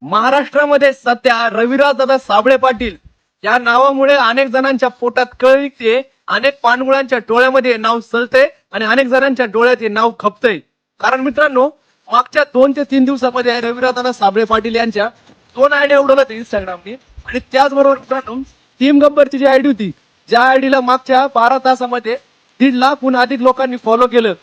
महाराष्ट्रामध्ये सध्या रविराजदादा साबळे पाटील या नावामुळे अनेक जणांच्या पोटात कळ निघते, अनेक पानगुळांच्या डोळ्यामध्ये नाव सलते आणि अनेक जणांच्या डोळ्यात हे नाव खपतंय. कारण मित्रांनो, मागच्या 2 ते 3 दिवसामध्ये रविराजदादा साबळे पाटील यांच्या 2 आयडिया उडवल्यात इंस्टाग्रामने. आणि त्याचबरोबर मित्रांनो, टीम गब्बरची जी आयडी होती, ज्या आयडीला मागच्या 12 तासामध्ये 1.5 लाखहून अधिक लोकांनी फॉलो केलं,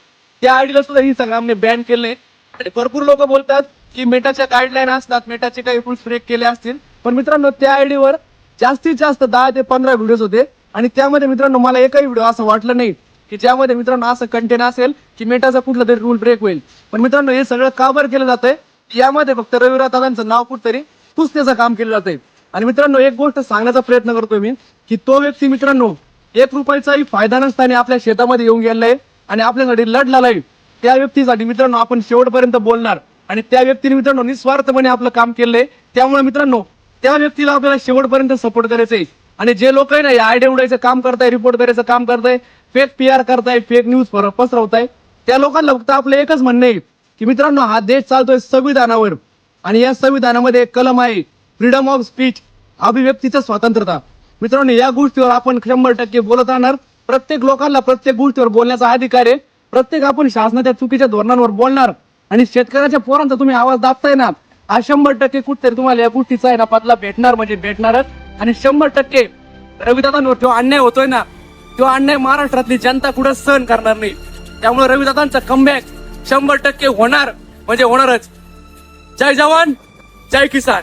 त्या आयडीला सुद्धा इंस्टाग्रामने बॅन केले. आणि भरपूर लोक बोलतात की मेटाच्या गाईडलाईन असतात, मेटाचे काही रूल्स ब्रेक केले असतील. पण मित्रांनो, त्या आयडीवर जास्तीत जास्त 10 ते 15 व्हिडिओज होते आणि त्यामध्ये मित्रांनो मला एकही व्हिडिओ असं वाटलं नाही की ज्यामध्ये मित्रांनो असं कंटेंट असेल की मेटाचा कुठला तरी रूल ब्रेक होईल. पण मित्रांनो, हे सगळं का बरं केलं जातंय? यामध्ये फक्त रविराजदादांचं नाव कुठतरी पुसण्याचं काम केलं जातंय. आणि मित्रांनो, एक गोष्ट सांगण्याचा प्रयत्न करतोय मी की तो व्यक्ती मित्रांनो 1 रुपयाचाही फायदा नसताना आपल्या शेतामध्ये येऊन गेलाय आणि आपल्यासाठी लढलाय. त्या व्यक्तीसाठी मित्रांनो आपण शेवटपर्यंत बोलणार आणि त्या व्यक्तीने मित्रांनो निस्वार्थपणे आपलं काम केलंय. त्यामुळे मित्रांनो, त्या व्यक्तीला आपल्याला शेवटपर्यंत सपोर्ट करायचंय. आणि जे लोक आहे ना या आयडिया उडायचं काम करताय, रिपोर्ट करायचं काम करताय, फेक PR करताय, फेक न्यूज पसरवताय, त्या लोकांना फक्त आपलं एकच म्हणणं आहे की मित्रांनो, हा देश चालतोय संविधानावर आणि या संविधानामध्ये एक कलम आहे, फ्रीडम ऑफ स्पीच, अभिव्यक्तीचं स्वातंत्र्यता. मित्रांनो, या गोष्टीवर आपण 100% बोलत राहणार. प्रत्येक लोकांना प्रत्येक गोष्टीवर बोलण्याचा अधिकार आहे. प्रत्येक आपण शासनाच्या चुकीच्या धोरणांवर बोलणार. आणि शेतकऱ्याच्या पोरांचा तुम्ही आवाज दाबताय ना, हा 100% कुठतरी तुम्हाला या गोष्टीचा आहे ना बदला भेटणार म्हणजे भेटणारच. आणि 100% रविदादांवर जो अन्याय होतोय ना, तो अन्याय महाराष्ट्रातली जनता कुठं सहन करणार नाही. त्यामुळे रविदादांचा कमबॅक 100% होणार म्हणजे होणारच. जय जवान, जय किसान.